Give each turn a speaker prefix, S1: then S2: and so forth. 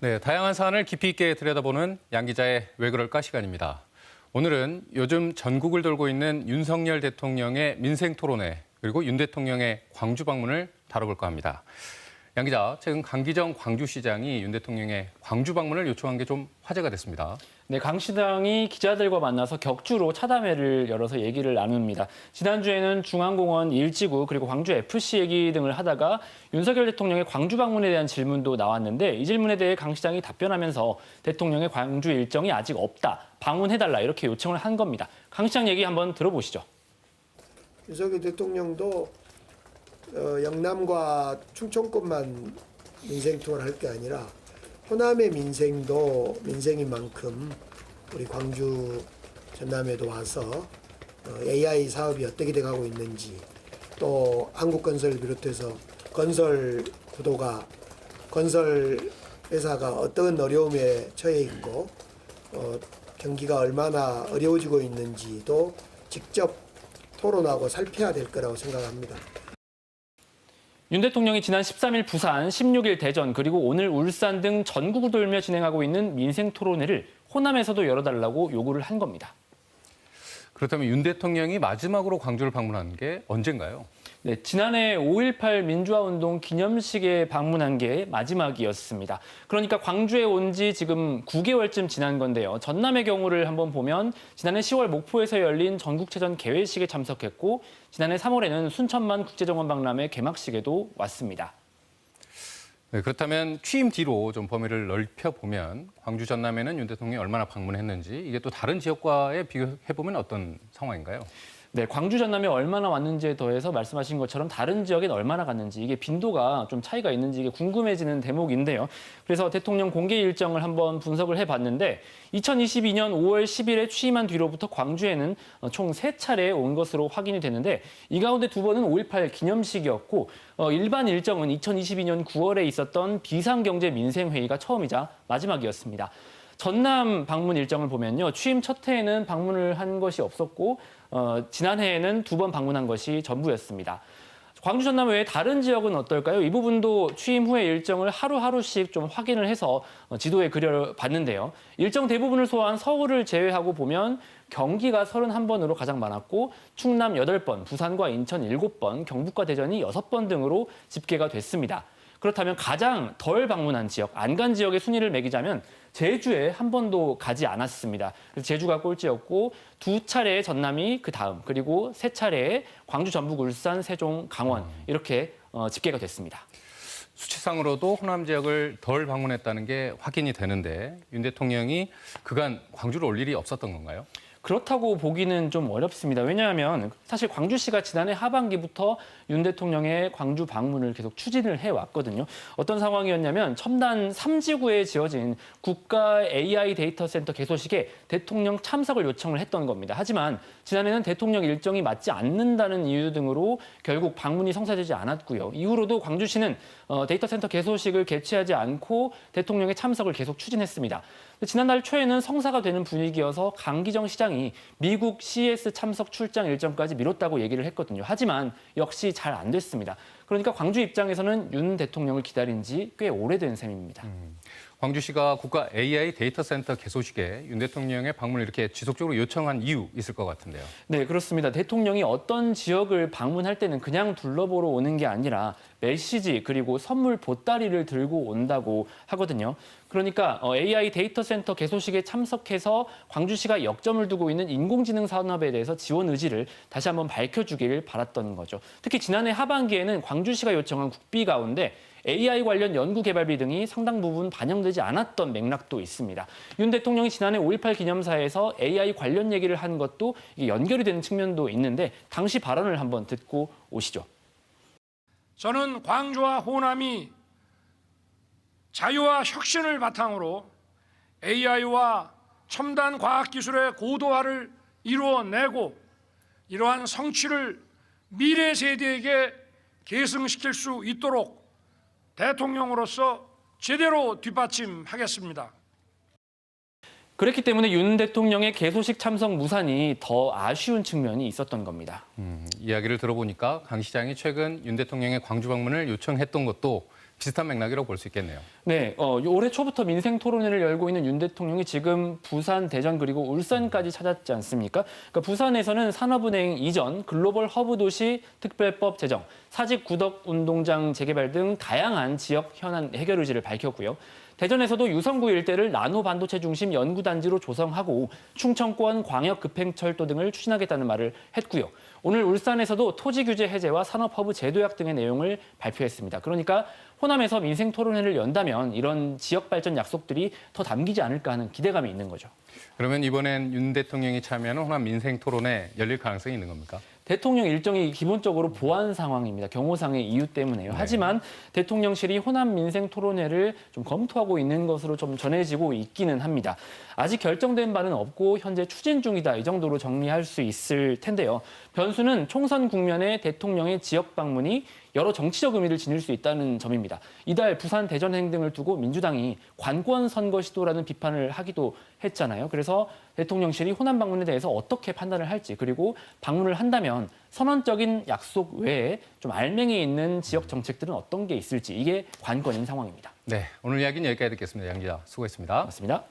S1: 네, 다양한 사안을 깊이 있게 들여다보는 양 기자의 왜 그럴까 시간입니다. 오늘은 요즘 전국을 돌고 있는 윤석열 대통령의 민생 토론회 그리고 윤 대통령의 광주 방문을 다뤄볼까 합니다. 양 기자, 최근 강기정 광주시장이 윤 대통령의 광주 방문을 요청한 게 좀 화제가 됐습니다.
S2: 네, 강 시장이 기자들과 만나서 격주로 차담회를 열어서 얘기를 나눕니다. 지난주에는 중앙공원 일지구 그리고 광주 FC 얘기 등을 하다가 윤석열 대통령의 광주 방문에 대한 질문도 나왔는데 이 질문에 대해 강 시장이 답변하면서 대통령의 광주 일정이 아직 없다, 방문해달라 이렇게 요청을 한 겁니다. 강 시장 얘기 한번 들어보시죠.
S3: 윤석열 대통령도 영남과 충청권만 민생 투어를 할 게 아니라 호남의 민생도 민생인 만큼 우리 광주 전남에도 와서 AI 사업이 어떻게 돼가고 있는지, 또 한국건설을 비롯해서 건설 구도가, 건설 회사가 어떤 어려움에 처해 있고 경기가 얼마나 어려워지고 있는지도 직접 토론하고 살펴야 될 거라고 생각합니다.
S2: 윤 대통령이 지난 13일 부산, 16일 대전, 그리고 오늘 울산 등 전국을 돌며 진행하고 있는 민생 토론회를 호남에서도 열어달라고 요구를 한 겁니다.
S1: 그렇다면 윤 대통령이 마지막으로 광주를 방문한 게 언젠가요?
S2: 네, 지난해 5.18 민주화운동 기념식에 방문한 게 마지막이었습니다. 그러니까 광주에 온 지 지금 9개월쯤 지난 건데요. 전남의 경우를 한번 보면 지난해 10월 목포에서 열린 전국체전 개회식에 참석했고 지난해 3월에는 순천만 국제정원 박람회 개막식에도 왔습니다.
S1: 네, 그렇다면 취임 뒤로 좀 범위를 넓혀보면 광주 전남에는 윤 대통령이 얼마나 방문했는지, 이게 또 다른 지역과에 비교해보면 어떤 상황인가요?
S2: 네, 광주 전남에 얼마나 왔는지에 더해서 말씀하신 것처럼 다른 지역엔 얼마나 갔는지, 이게 빈도가 좀 차이가 있는지 이게 궁금해지는 대목인데요. 그래서 대통령 공개 일정을 한번 분석을 해봤는데 2022년 5월 10일에 취임한 뒤로부터 광주에는 총 3차례 온 것으로 확인이 되는데 이 가운데 2번은 5.18 기념식이었고 일반 일정은 2022년 9월에 있었던 비상경제민생회의가 처음이자 마지막이었습니다. 전남 방문 일정을 보면요. 취임 첫 해에는 방문을 한 것이 없었고 지난해에는 2번 방문한 것이 전부였습니다. 광주 전남 외에 다른 지역은 어떨까요? 이 부분도 취임 후에 일정을 하루하루씩 좀 확인을 해서 지도에 그려봤는데요. 일정 대부분을 소화한 서울을 제외하고 보면 경기가 31번으로 가장 많았고 충남 8번, 부산과 인천 7번, 경북과 대전이 6번 등으로 집계가 됐습니다. 그렇다면 가장 덜 방문한 지역, 안 간 지역의 순위를 매기자면 제주에 한 번도 가지 않았습니다. 그래서 제주가 꼴찌였고 2차례의 전남이 그 다음, 그리고 3차례의 광주, 전북, 울산, 세종, 강원 이렇게 집계가 됐습니다.
S1: 수치상으로도 호남 지역을 덜 방문했다는 게 확인이 되는데 윤 대통령이 그간 광주를 올 일이 없었던 건가요?
S2: 그렇다고 보기는 좀 어렵습니다. 왜냐하면 사실 광주시가 지난해 하반기부터 윤 대통령의 광주 방문을 계속 추진을 해왔거든요. 어떤 상황이었냐면 첨단 3지구에 지어진 국가 AI 데이터 센터 개소식에 대통령 참석을 요청을 했던 겁니다. 하지만 지난해는 대통령 일정이 맞지 않는다는 이유 등으로 결국 방문이 성사되지 않았고요. 이후로도 광주시는 데이터 센터 개소식을 개최하지 않고 대통령의 참석을 계속 추진했습니다. 지난달 초에는 성사가 되는 분위기여서 강기정 시장이 미국 CES 참석 출장 일정까지 미뤘다고 얘기를 했거든요. 하지만 역시 잘 안 됐습니다. 그러니까 광주 입장에서는 윤 대통령을 기다린 지 꽤 오래된 셈입니다.
S1: 광주시가 국가 AI 데이터 센터 개소식에 윤 대통령의 방문을 이렇게 지속적으로 요청한 이유 있을 것 같은데요.
S2: 네, 그렇습니다. 대통령이 어떤 지역을 방문할 때는 그냥 둘러보러 오는 게 아니라 메시지 그리고 선물 보따리를 들고 온다고 하거든요. 그러니까 AI 데이터 센터 개소식에 참석해서 광주시가 역점을 두고 있는 인공지능 산업에 대해서 지원 의지를 다시 한번 밝혀주길 바랐던 거죠. 특히 지난해 하반기에는 광주시가 요청한 국비 가운데 AI 관련 연구개발비 등이 상당 부분 반영되지 않았던 맥락도 있습니다. 윤 대통령이 지난해 5.18 기념사에서 AI 관련 얘기를 한 것도 연결이 되는 측면도 있는데 당시 발언을 한번 듣고 오시죠.
S4: 저는 광주와 호남이 자유와 혁신을 바탕으로 AI와 첨단 과학기술의 고도화를 이루어내고 이러한 성취를 미래 세대에게 계승시킬 수 있도록 대통령으로서 제대로 뒷받침하겠습니다.
S2: 그렇기 때문에 윤 대통령의 개소식 참석 무산이 더 아쉬운 측면이 있었던 겁니다.
S1: 이야기를 들어보니까 강 시장이 최근 윤 대통령의 광주 방문을 요청했던 것도 비슷한 맥락이라고 볼 수 있겠네요.
S2: 네, 올해 초부터 민생 토론회를 열고 있는 윤 대통령이 지금 부산, 대전 그리고 울산까지 찾았지 않습니까? 그러니까 부산에서는 산업은행 이전, 글로벌 허브 도시 특별법 제정, 사직 구덕 운동장 재개발 등 다양한 지역 현안 해결 의지를 밝혔고요. 대전에서도 유성구 일대를 나노 반도체 중심 연구단지로 조성하고 충청권 광역 급행철도 등을 추진하겠다는 말을 했고요. 오늘 울산에서도 토지 규제 해제와 산업허브 제도약 등의 내용을 발표했습니다. 그러니까 호남에서 민생 토론회를 연다면 이런 지역 발전 약속들이 더 담기지 않을까 하는 기대감이 있는 거죠.
S1: 그러면 이번엔 윤 대통령이 참여하는 호남 민생 토론회 열릴 가능성이 있는 겁니까?
S2: 대통령 일정이 기본적으로 보안 상황입니다. 경호상의 이유 때문에요. 하지만 대통령실이 호남 민생 토론회를 좀 검토하고 있는 것으로 좀 전해지고 있기는 합니다. 아직 결정된 바는 없고 현재 추진 중이다. 이 정도로 정리할 수 있을 텐데요. 변수는 총선 국면에 대통령의 지역 방문이 여러 정치적 의미를 지닐 수 있다는 점입니다. 이달 부산 대전행 등을 두고 민주당이 관권 선거 시도라는 비판을 하기도 했잖아요. 그래서 대통령실이 호남 방문에 대해서 어떻게 판단을 할지 그리고 방문을 한다면 선언적인 약속 외에 좀 알맹이 있는 지역 정책들은 어떤 게 있을지 이게 관건인 상황입니다.
S1: 네, 오늘 이야기는 여기까지 듣겠습니다. 양 기자 수고했습니다.
S2: 맞습니다.